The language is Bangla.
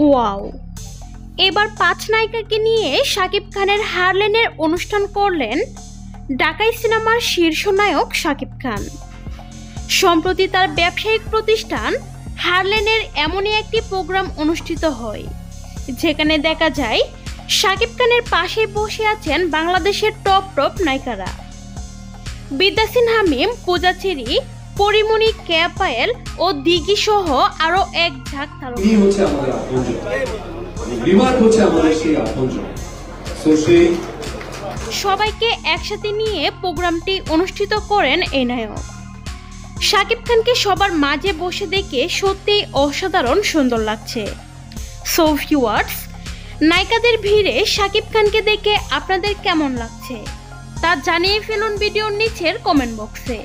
ওয়াও, এবার 5 নায়িকাকে নিয়ে শাকিব খানের হারলেনের অনুষ্ঠান করলেন ঢাকাই সিনেমার শীর্ষ নায়ক শাকিব খান। সম্প্রতি তার ব্যবসায়িক প্রতিষ্ঠান হারলেনের এমনই একটি প্রোগ্রাম অনুষ্ঠিত হয়, যেখানে দেখা যায় শাকিব খানের পাশে বসে আছেন বাংলাদেশের টপ নায়িকারা। বিদ্যা সিনহা মিম, পূজা চেরি, পরিমণি, কে পায়েল ও দিঘি সহ আরো এক ঝাঁক তারকা। সবাইকে একসাথে নিয়ে প্রোগ্রামটি অনুষ্ঠিত করেন এই নায়ক। শাকিব খানকে সবার মাঝে বসে দেখে সত্যিই অসাধারণ সুন্দর লাগছে। সো ভিউয়ার্স, নায়িকাদের ভিড়ে শাকিব খানকে দেখে আপনাদের কেমন লাগছে তা জানিয়ে ফেলুন ভিডিওর নিচের কমেন্ট বক্সে।